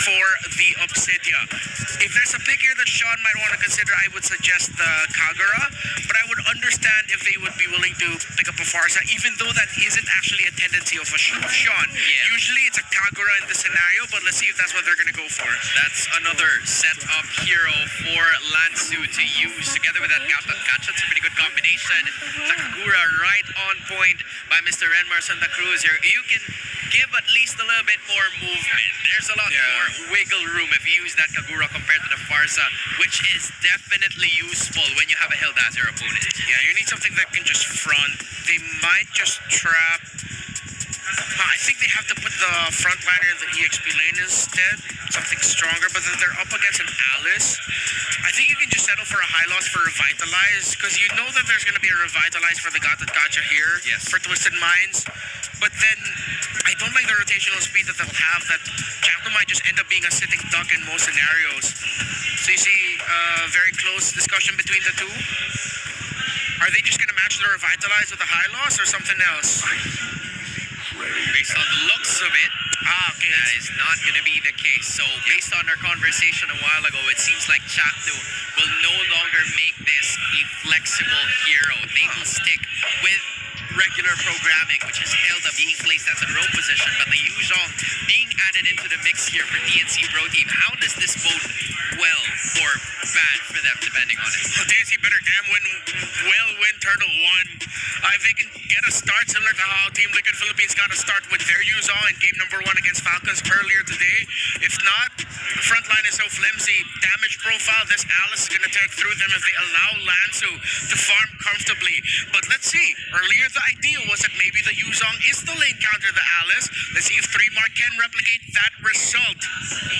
for the Obsidia. If there's a pick here that Sean might want to consider, I would suggest the Kagura, but I would understand if they would be willing to pick up a Farsa, even though that isn't actually a tendency of Sean. Yeah. Usually it's a Kagura in the scenario, but let's see if that's what they're going to go for. That's another set-up hero for Lansu to use together with that Gacha. It's a pretty good combination. Takagura right on point by Mr. Renmar Santa Cruz here. You can give at least a little bit more movement. There's a lot more wiggle room if you use that Kagura compared to the Farsa, which is definitely useful when you have a Hilda as your opponent. Yeah, you need something that can just front. They might just trap. I think they have to put the frontliner in the EXP lane instead. Something stronger, but then they're up against an Alice. I think you can just settle for a high loss for Revitalize, because you know that there's going to be a Revitalize for the Gacha here, for Twisted Minds. But then, I don't like the rotational speed that they'll have, that Chapter might just end up being a sitting duck in most scenarios. So you see a very close discussion between the two. Are they just going to match the Revitalize with a high loss or something else? Based on the looks of it, that is not going to be the case. So based on our conversation a while ago, it seems like Chaknu will no longer make this a flexible hero. They will stick with regular programming, which is Hilda being placed as a row position, but the Yuzhong being added into the mix here for DNC Pro Team. How does this bode well or bad for them, depending on it? Well, DNC better damn win Turtle 1. If they can get a start similar to how Team Liquid Philippines got a start with their Yuzhong in game number 1 against Falcons earlier today. If not, the front line is so flimsy. Damage profile, this Alice is going to tear through them if they allow Lansu to farm comfortably. But let's see. Earlier, the idea was that maybe the Yuzhong is the lane counter the Alice. Let's see if 3-Mark can replicate that result.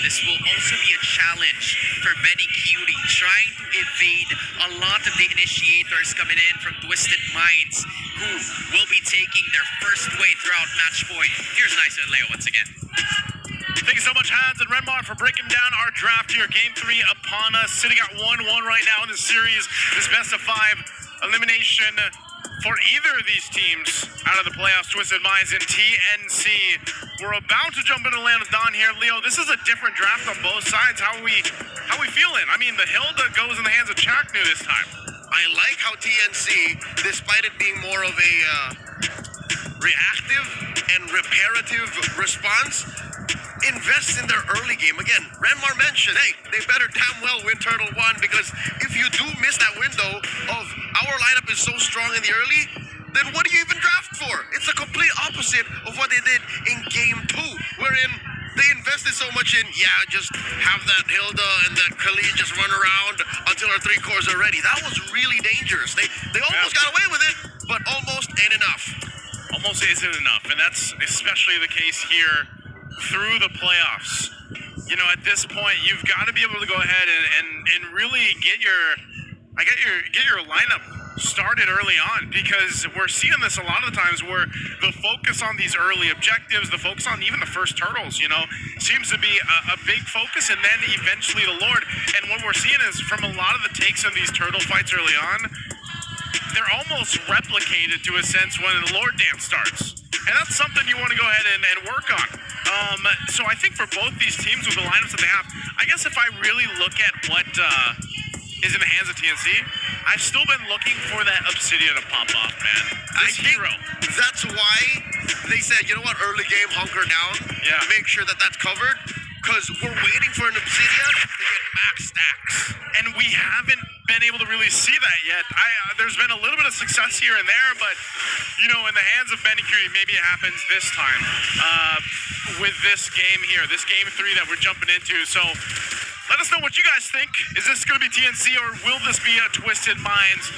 This will also be a challenge for Benny Cutie, trying to evade a lot of the initiators coming in from Twisted Minds, who will be taking their first way throughout match point. Here's Nice and Leo once again. Thank you so much, Hans and Renmar, for breaking down our draft here. Game 3 upon us, sitting at 1-1 right now in the series. This best-of-5 elimination for either of these teams out of the playoffs, Twisted Minds and TNC. We're about to jump into the land of Dawn here. Leo, this is a different draft on both sides. How are we feeling? I mean, the Hilda goes in the hands of Chaknu this time. I like how TNC, despite it being more of a reactive and reparative response, invest in their early game. Again, Renmar mentioned, hey, they better damn well win Turtle 1, because if you do miss that window of our lineup is so strong in the early, then what do you even draft for? It's the complete opposite of what they did in game 2, wherein they invested so much in, just have that Hilda and that Khalid just run around until our 3 cores are ready. That was really dangerous. They almost got away with it, but almost ain't enough. Almost isn't enough, and that's especially the case here through the playoffs. You know, at this point, you've got to be able to go ahead and really get your lineup started early on, because we're seeing this a lot of the times where the focus on these early objectives, the focus on even the first turtles, seems to be a big focus, and then eventually the Lord. And what we're seeing is from a lot of the takes on these turtle fights early on, they're almost replicated to a sense when the Lord Dance starts. And that's something you want to go ahead and work on. So I think for both these teams with the lineups that they have, I guess if I really look at what is in the hands of TNC, I've still been looking for that Obsidian to pop off, man. This hero. That's why they said, you know what, early game, hunker down. Yeah. Make sure that that's covered, because we're waiting for an Obsidian to get max stacks. And we haven't been able to really see that yet. There's been a little bit of success here and there, but, in the hands of Benny Cutie, maybe it happens this time with this game here, this game 3 that we're jumping into. So let us know what you guys think. Is this going to be TNC, or will this be a Twisted Minds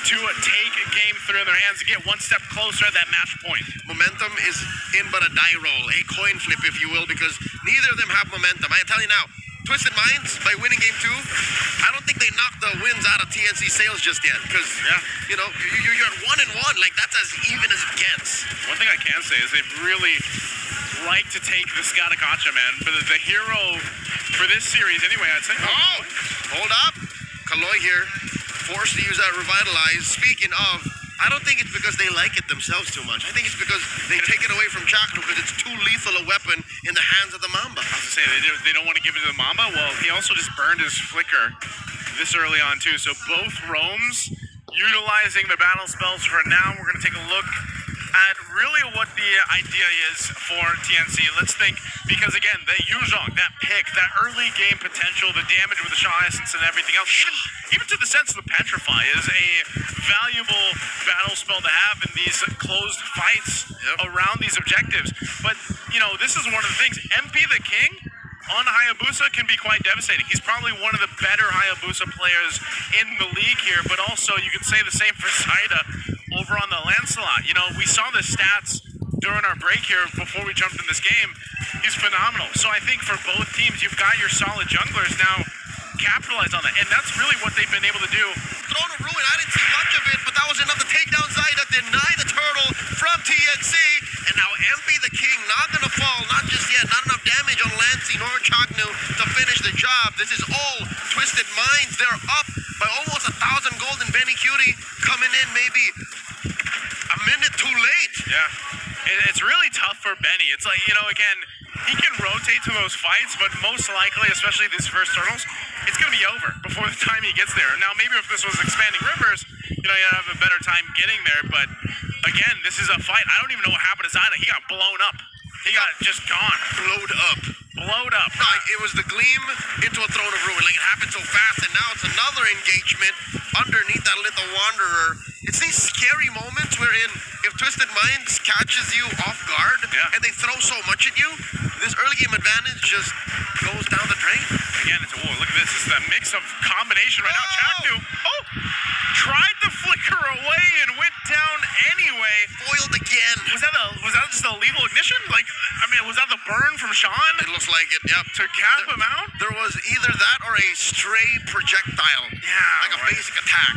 to take game 3 in their hands and get one step closer at that match point? Momentum is in but a die roll, a coin flip, if you will, because neither of them have momentum. I tell you now, Twisted Minds, by winning game 2, I don't think they knocked the wins out of TNC sales just yet, because, you're at 1-1. Like, that's as even as it gets. One thing I can say is they've really like to take the Skata Gacha, man. For the hero for this series, anyway, I'd say. Oh, hold up. Kaloy here, forced to use that Revitalize. Speaking of, I don't think it's because they like it themselves too much. I think it's because they take it away from Chaknu because it's too lethal a weapon in the hands of the Mamba. I was to say they don't want to give it to the Mamba. Well, he also just burned his flicker this early on too. So both roams utilizing the battle spells for now. We're going to take a look at really what the idea is for TNC. Let's think, because again, the Yuzhong, that pick, that early game potential, the damage with the Shaw Essence and everything else, even to the sense of the Petrify is a valuable battle spell to have in these closed fights around these objectives. But, you know, this is one of the things. MP the King on Hayabusa can be quite devastating. He's probably one of the better Hayabusa players in the league here, but also you could say the same for Saida over on the Lancelot. You know, we saw the stats during our break here before we jumped in this game. He's phenomenal. So I think for both teams, you've got your solid junglers now. Capitalize on that, and that's really what they've been able to do. Throne of Ruin, I didn't see much of it, but that was enough to take down Zaida, deny the turtle from TNC, and now MP the King not gonna fall, not just yet, not enough damage on Lancy nor Chaknu to finish the job. This is all Twisted Minds. They're up by almost 1,000 gold, and Benny Cutie coming in maybe a minute too late. Yeah, it's really tough for Benny. It's like, you know, again, he can rotate to those fights, but most likely, especially these first turtles, it's going to be over before the time he gets there. Now, maybe if this was Expanding Rivers, you know, you'd have a better time getting there, but again, this is a fight. I don't even know what happened to Zaida. He got blown up. He got just gone. Blowed up. Blowed up. No, it was the gleam into a Throne of Ruin. Like, it happened so fast, and now it's another engagement underneath that Little Wanderer. It's these scary moments wherein if Twisted Minds catches you off guard and they throw so much at you, this early game advantage just goes down the drain. Again, it's look at this. It's the mix of combination right now. Chaknu, tried to flicker away and went down anyway. Foiled again. Was that just a lethal ignition? Like, I mean, was that the burn from Sean? It looks like it, yep. To cap him out? There was either that or a stray projectile. Yeah. Like a basic attack.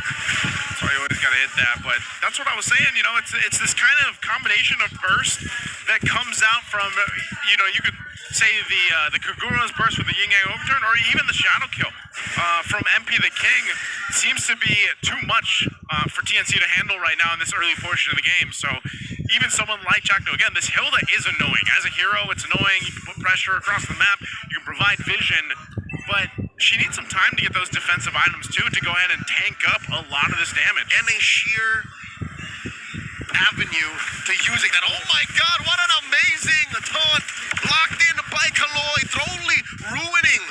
Sorry, you always gotta hit that, but that's what I was saying. You know, it's this kind of combination of burst that comes out from, you know, you could say the Kagura's burst with the Yin Yang overturn, or even the shadow kill from MP the King seems to be too much for TNC to handle right now in this early portion of the game. So even someone like Chakno, again, this Hilda is annoying. As a hero, it's annoying. You can put pressure across the map. You can provide vision, but she needs some time to get those defensive items too to go ahead and tank up a lot of this damage. And a sheer avenue to using that. Oh my god, what an amazing taunt. Locked in by Kaloi, totally ruining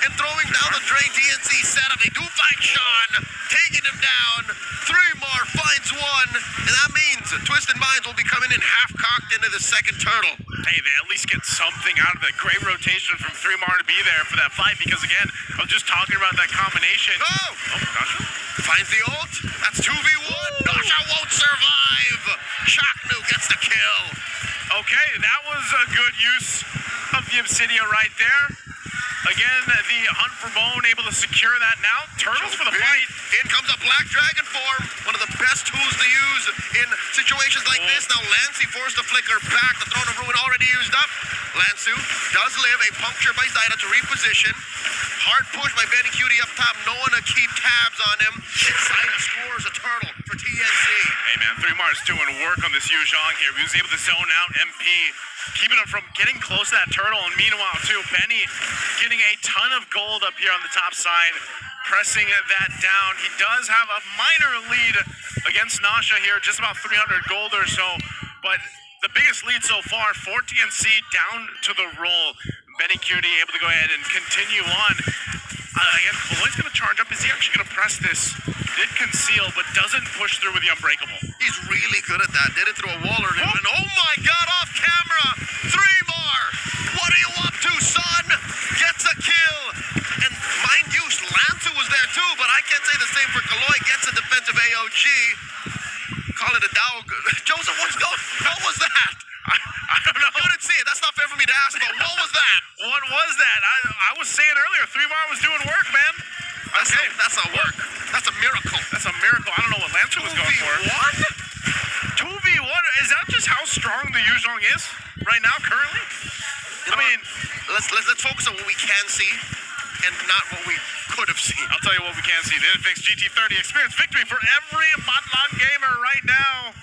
and throwing down the drain. TNC setup. They do find Sean, taking him down. 3 more, finds 1. And that means Twisted Minds will be coming in half-cocked into the second turtle. Hey, they at least get something out of the great rotation from 3 more to be there for that fight, because again, I was just talking about that combination. Oh, Nasha finds the ult. That's 2v1. Nasha won't survive. Chaknu gets the kill. Okay, that was a good use of the Obsidian right there. Again, the Hunt for Bone able to secure that now. Turtles for the fight. In comes a Black Dragon form. One of the best tools to use in situations like this. Now Lancy forced to flicker back. The Throne of Ruin already used up. Lansu does live. A puncture by Zaida to reposition. Hard push by Benny Cutie up top. No one to keep tabs on him. Zaida scores a turtle for TNC. Hey man, 3 Mars doing work on this Yuzhong here. He was able to zone out MP, keeping him from getting close to that turtle. And meanwhile, too, Benny getting a ton of gold up here on the top side, pressing that down. He does have a minor lead against Nasha here, just about 300 gold or so. But the biggest lead so far for TNC down to the roll. Benny Cutie able to go ahead and continue on. Again, Kaloi's going to charge up. Is he actually going to press this? Did conceal, but doesn't push through with the Unbreakable. He's really good at that. Did it through a wall or and oh my god, off camera! 3 more! What are you up to, son? Gets a kill! And mind you, Lancer was there too, but I can't say the same for Kaloi. Gets a defensive AOG. Call it a dog. Joseph, what was that? I don't know. You didn't see it. That's not fair for me to ask, but what was that? What was that? I was saying earlier, 3 Mar was doing work, man. That's a work. That's a miracle. That's a miracle. I don't know what Lancer was going for. 2v1? Is that just how strong the Yuzhong is right now, currently? Let's focus on what we can see. and not what we could have seen. I'll tell you what we can see. The Infix GT30 experience victory for every Manlang gamer right now.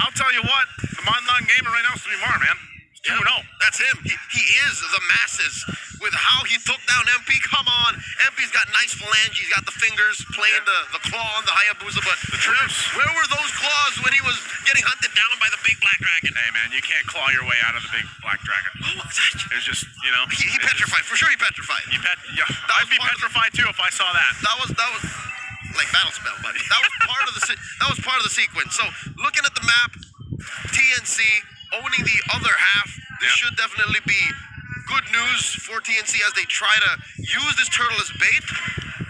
I'll tell you what, the Manlang gamer right now is 3-Mar, man. 2-0. That's him. He is the masses with how he took down MP. Come on. MP's got nice phalange. He's got the fingers playing the claw on the Hayabusa, but where were those claws when he was getting hunted down by the big black dragon? Hey, man, you can't claw your way out of the big black dragon. What was that? It's just, you know. He petrified. For sure he petrified. I'd be petrified too if I saw that. That was like battle spell, buddy. That was part of the sequence. So looking at the map, TNC owning the other half. This should definitely be good news for TNC as they try to use this turtle as bait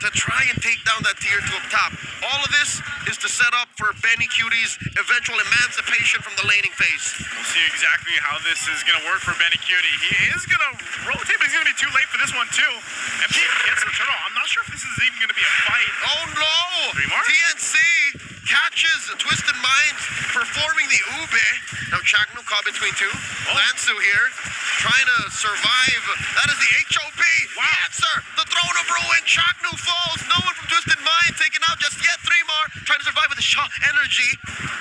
to try and take down that tier 2 up top. All of this is to set up for Benny Cutie's eventual emancipation from the laning phase. We'll see exactly how this is going to work for Benny Cutie. He is going to rotate, but he's going to be too late for this one too. And he gets the turtle. I'm not sure if this is even going to be a fight. Oh no! 3-Mar? TNC catches Twisted Minds performing the ube. Now Chaknu caught between two. Lansu here trying to survive. That is the HOP. Wow. The answer. The throne of ruin. Chaknu falls. No one from Twisted Mind taken out just yet. 3-Mar trying to survive with the shot energy.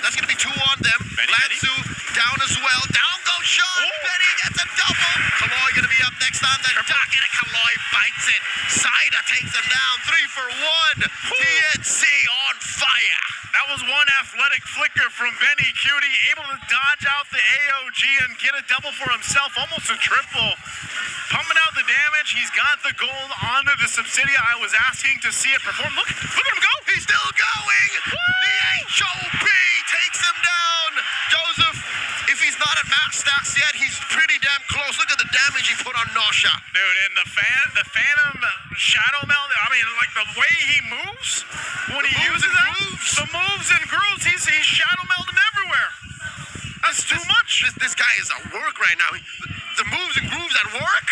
That's going to be 2 on them. Lansu down as well. Down goes Sean. Benny gets a double. Kaloy going to be up next on the docket. And Kaloy bites it. Saida takes him down. 3 for 1. TNC on fire. That was one athletic flicker from Benny Cutie, able to dodge out the AOG and get a double for himself, almost a triple. Pumping out the damage. He's got the gold onto the Subsidia. I was asking to see it perform. Look at him go. He's still going. The HOP takes him down. Joseph, if he's not at max stats yet, he's pretty damn close. Look at the damage he put on Nosha. Dude, and the Phantom Shadow Meld, I mean, like the way he moves when he uses the moves and grooves, he's Shadow Melding everywhere. That's too much. This guy is at work right now. The moves and grooves at work?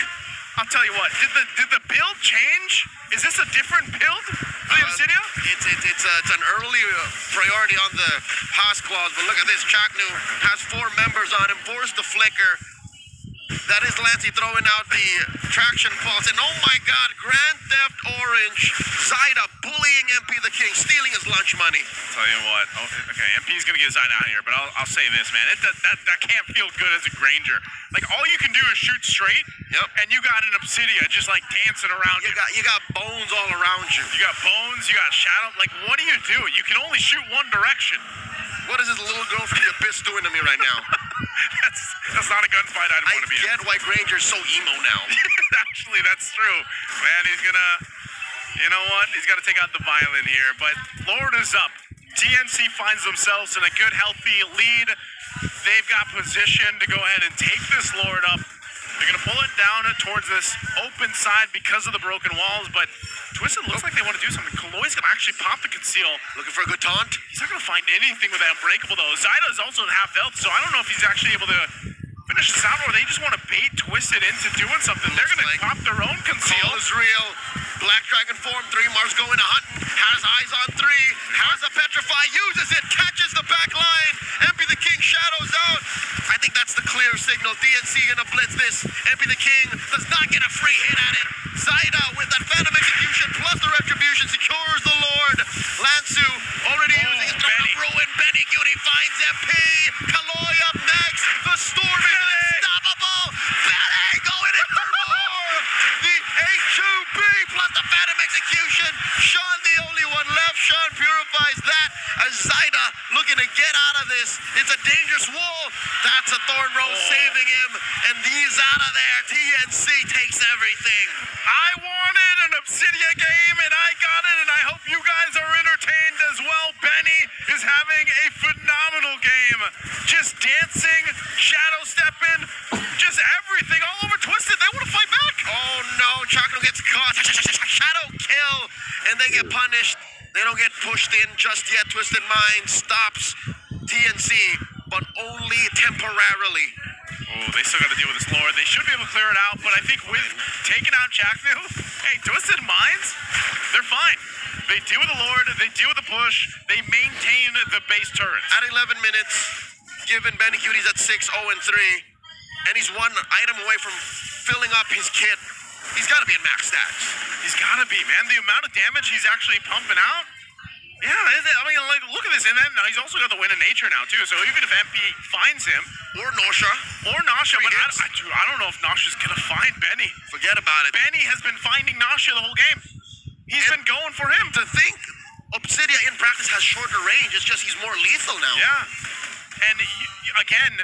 I'll tell you what, did the build change? Is this a different build for the Obsidia? It's an early priority on the Haas clause, but look at this. Chaknu has 4 members on him, forced the flicker. That is Lancey throwing out the traction pulse. And oh my God, Grand Theft Orange. Zaida bullying MP the King, stealing his lunch money. Tell you what, okay, MP's going to get Zaida out here, but I'll say this, man. That can't feel good as a Granger. Like, all you can do is shoot straight, and you got an Obsidia just like dancing around you. You got bones all around you. You got bones, you got shadow. Like, what do? You can only shoot one direction. What is this little girl from the Abyss doing to me right now? That's not a gunfight I'd want to be in. I get why Granger's so emo now. Actually, that's true. Man, he's gonna, you know what? He's got to take out the violin here. But Lord is up. TNC finds themselves in a good, healthy lead. They've got position to go ahead and take this Lord up. They're going to pull it down towards this open side because of the broken walls, but Twisted looks like they want to do something. Kaloy's going to actually pop the conceal. Looking for a good taunt? He's not going to find anything with that unbreakable, though. Zaida's also at half health, so I don't know if he's actually able to finish this out, or they just want to bait Twisted into doing something. They're going to pop their own conceal. Call is real. Black Dragon form, 3-Mar's going to hunt. Has eyes on 3. Has a petrify, uses it, catches the back line. MP the King shadows out. I think that's the clear signal. DNC gonna blitz this. MP the King does not get a free hit at it. Zaida with that Phantom Execution plus the Retribution secures the Lord. Lansu already using his Throne of Ruin. Benny Cutie finds MP. Kaloy up next. The Storm is unstoppable. Benny going in for more. The HUP plus the Phantom Execution. Sean the only one left. Sean purifies that as Zaida looking to get out of this. It's a dangerous wall. That's a Thorn Rose saving him. And he's out of there. TNC takes everything. I wanted an Obsidia game, and I got it, and I hope you guys are entertained as well. Benny is having a phenomenal game. Just dancing, shadow stepping, just everything all over Twisted. They want to fight back. Oh no, Chakno gets caught. Shadow kill, and they get punished. They don't get pushed in just yet. Twisted Mind stops TNC, but only temporarily. Oh, they still got to deal with this Lord. They should be able to clear it out, but I think with taking out Chaknu, hey, Twisted Minds, they're fine. They deal with the Lord, they deal with the push, they maintain the base turrets. At 11 minutes, given Benny Cutie's at 6-0-3, and he's one item away from filling up his kit He's got to be in max stats. He's got to be, man. The amount of damage he's actually pumping out. Yeah, I mean, like, look at this. And then he's also got the win of nature now, too. So even if MP finds him. Or Nosha. But I don't know if Nosha's going to find Benny. Forget about it. Benny has been finding Nosha the whole game. He's been going for him. To think Obsidia in practice has shorter range, it's just he's more lethal now. Yeah. And again,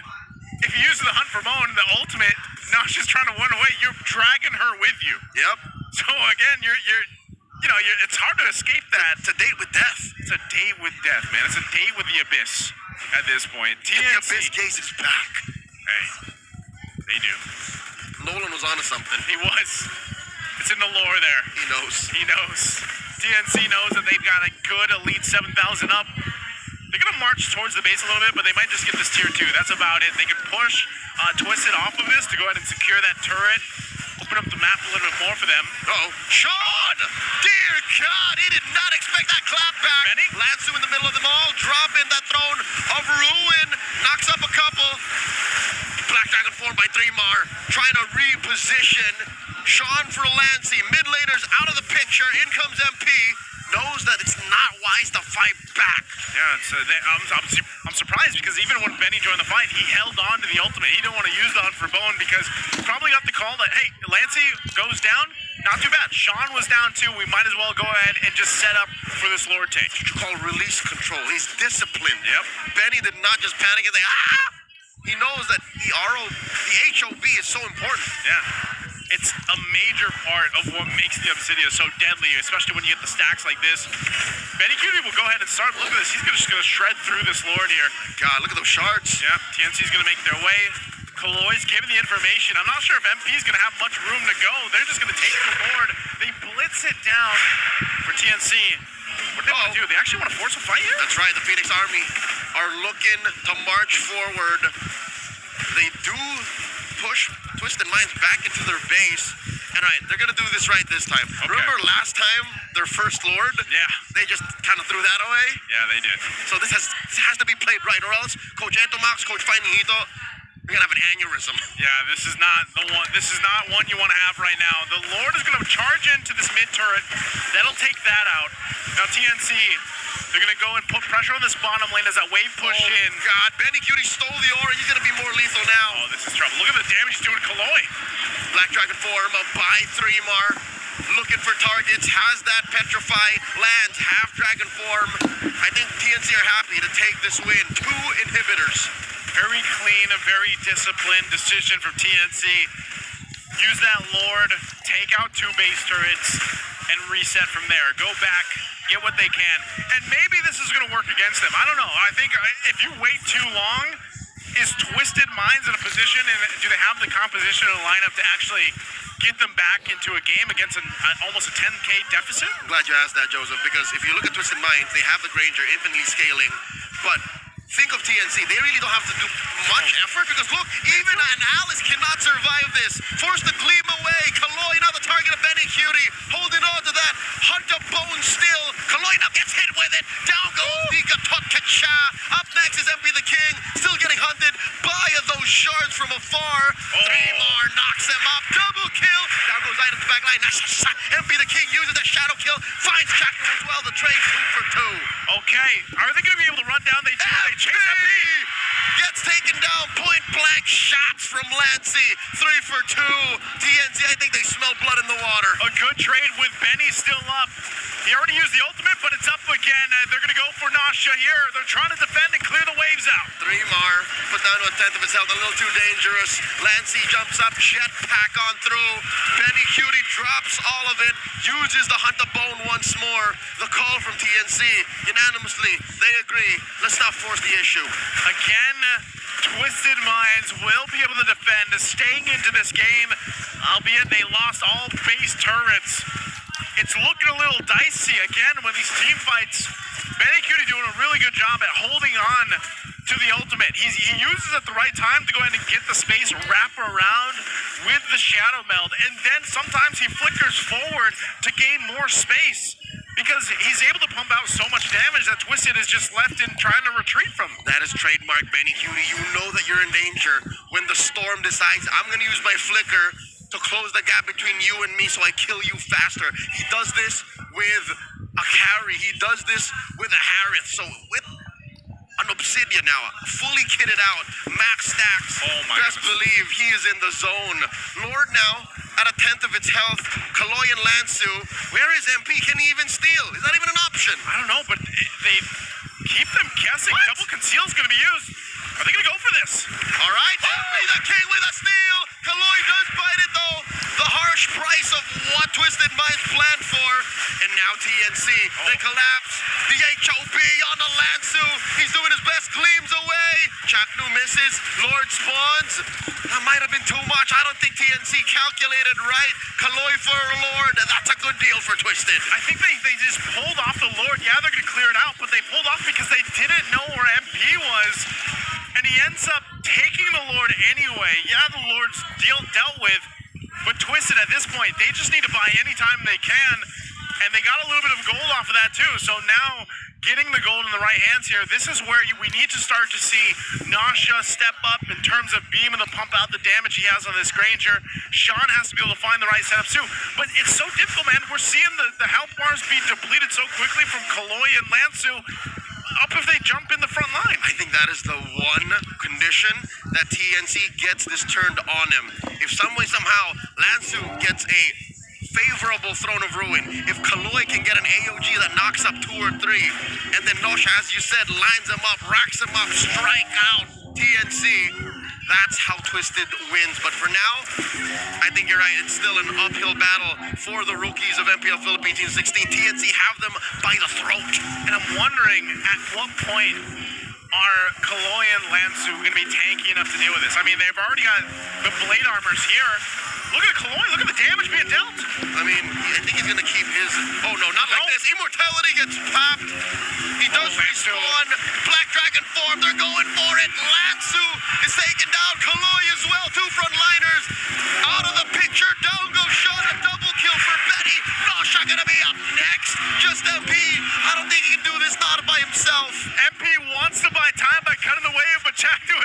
if you use the hunt for bone, the ultimate, Nosha's trying to run away. You're dragging her with you. Yep. So again, it's hard to escape that. It's a date with death. It's a date with death, man. It's a date with the abyss at this point. And the Abyss Gaze is back. Hey, they do. Nolan was onto something. He was. It's in the lore there. He knows. He knows. TNC knows that they've got a good elite 7,000 up. They're going to march towards the base a little bit, but they might just get this tier 2. That's about it. They can push Twisted off of this to go ahead and secure that turret. Open up the map a little bit more for them. Uh-oh. Sean! Dear God, he did not expect that clap back. Benny? Lansu in the middle of them all, drop in that throne of ruin, knocks up a couple. Black Dragon formed by 3mar, trying to reposition. Sean for Lancy, mid laners out of the picture. In comes MP, knows that it's not wise to fight back. Yeah, I'm surprised because even when Benny joined the fight, he held on to the ultimate. He didn't want to use the hunt for bone because he probably got the call that, hey, Lancy goes down, not too bad. Sean was down too. We might as well go ahead and just set up for this Lord take. It's called release control. He's disciplined. Yep. Benny did not just panic and say, ah! He knows that the HOB is so important. Yeah. It's a major part of what makes the Obsidia so deadly, especially when you get the stacks like this. Benny Cutie will go ahead and start. Look at this. He's just going to shred through this Lord here. God, look at those shards. Yeah, TNC's going to make their way. Kaloi's giving the information. I'm not sure if MP's going to have much room to go. They're just going to take the Lord. They blitz it down for TNC. What do they want to do? They actually want to force a fight here? That's right. The Phoenix Army are looking to march forward. They do push Twisted Minds back into their base. And right, they're going to do this right this time. Okay. Remember last time, their first Lord? Yeah. They just kind of threw that away? Yeah, they did. So this has to be played right, or else Coach Antomax, Coach Finding Hito, you're going to have an aneurysm. Yeah, this is not the one. This is not one you want to have right now. The Lord is going to charge into this mid turret. That'll take that out. Now TNC, they're going to go and put pressure on this bottom lane as that wave push in. God, Benny Cutie stole the aura. He's going to be more lethal now. Oh, this is trouble. Look at the damage he's doing to Kaloi. Black Dragon form by 3mar. Looking for targets. Has that petrify. Lands half dragon form. I think TNC are happy to take this win. 2 inhibitors. Very clean, a very disciplined decision from TNC. Use that Lord, take out 2 base turrets, and reset from there. Go back, get what they can. And maybe this is going to work against them. I don't know. I think if you wait too long, is Twisted Minds in a position, and do they have the composition and lineup to actually get them back into a game against almost a 10K deficit? I'm glad you asked that, Joseph, because if you look at Twisted Minds, they have the Granger infinitely scaling, but think of TNC. They really don't have to do much effort because look, even an Alice cannot survive this. Force the gleam away. Kaloi now the target of Benny Cutie. Holding on to that. Hunt up Bone still. Kaloi now gets hit with it. Down goes Nika Totkacha. Up next is MP the King. Still getting hunted by those shards from afar. 3mar knocks him up. Double kill. Down goes Light at the back line. MP the King uses that shadow kill. Finds Chakra as well. The trade 2 for 2. Okay. Are they going to be able to run down? They do. They chase MP. Gets taken down. Point blank shots from Lancy. 3 for 2. TNC, I think they smell blood in the water. A good trade with Benny still up. He already used the ultimate, but it's up again. They're going to go for Nasha here. They're trying to defend and clear the waves out. 3mar put down to a tenth of his health. A little too dangerous. Lancy jumps up. Jetpack on through. Benny Cutie drops all of it. Uses the Hunt of Bone once more. The call from TNC. Unanimously, they agree. Let's not force the issue. Again, Twisted Minds will be able to defend, staying into this game, albeit they lost all base turrets. It's looking a little dicey again when these team fights. Benny Cutie doing a really good job at holding on to the ultimate. He uses it at the right time to go ahead and get the space, wrap around with the Shadow Meld, and then sometimes he flickers forward to gain more space because he's able to pump out so much damage that Twisted is just left in trying to retreat from. That is trademark Benny Cutie. You know that you're in danger when the storm decides, I'm going to use my flicker to close the gap between you and me so I kill you faster. He does this with a carry. He does this with a Harith. So with an Obsidian now, fully kitted out, max stacks. Oh my Best goodness. believe he is in the zone. Lord now at a tenth of its health. Kaloy and Lansu. Where is MP? Can he even steal? Is that even an option? I don't know, but they keep them guessing. What? Double conceal is going to be used. Are they going to go for this? All right, MP the king with a steal. Kaloy does bite it though. The harsh price of what Twisted Minds planned for. And now TNC, they collapse. The HOP on the Lansu. He's doing his best, gleams away. Chaknu misses. Lord spawns. That might have been too much. I don't think TNC calculated right. Kaloy for Lord. That's a good deal for Twisted. I think they just pulled off the Lord. Yeah, they're going to clear it out, but they pulled off because they didn't know where MP was. And he ends up taking the Lord anyway. Yeah, the Lord's dealt with, but Twisted at this point, they just need to buy any time they can. And they got a little bit of gold off of that too. So now getting the gold in the right hands here, this is where we need to start to see Nasha step up in terms of being able to pump out the damage he has on this Granger. Sean has to be able to find the right setups too. But it's so difficult, man. We're seeing the health bars be depleted so quickly from Kaloy and Lansu. Up if they jump in the front line. I think that is the one condition that TNC gets this turned on him. If some way, somehow, Lansu gets a favorable Throne of Ruin, if Kaloy can get an AOG that knocks up 2 or 3, and then Nosha, as you said, lines him up, racks him up, strike out TNC, that's how Twisted wins. But for now, I think you're right. It's still an uphill battle for the rookies of MPL Philippines 16. TNC have them by the throat. And I'm wondering at what point are Kaloy and Lansu going to be tanky enough to deal with this? I mean, they've already got the blade armors here. Look at Kaloy. Look at the damage being dealt. I mean, I think he's going to keep his... Oh, no, not like this. Immortality gets popped. He does respawn. Black Dragon form. They're going for it. Lansu is taken down. Kaloy as well. 2 frontliners out of the picture. Down goes shot. A double kill for Betty. Nosha going to be up next. Just MP. I don't think he can do this not by himself. MP wants to buy time by cutting the wave, but Chakdu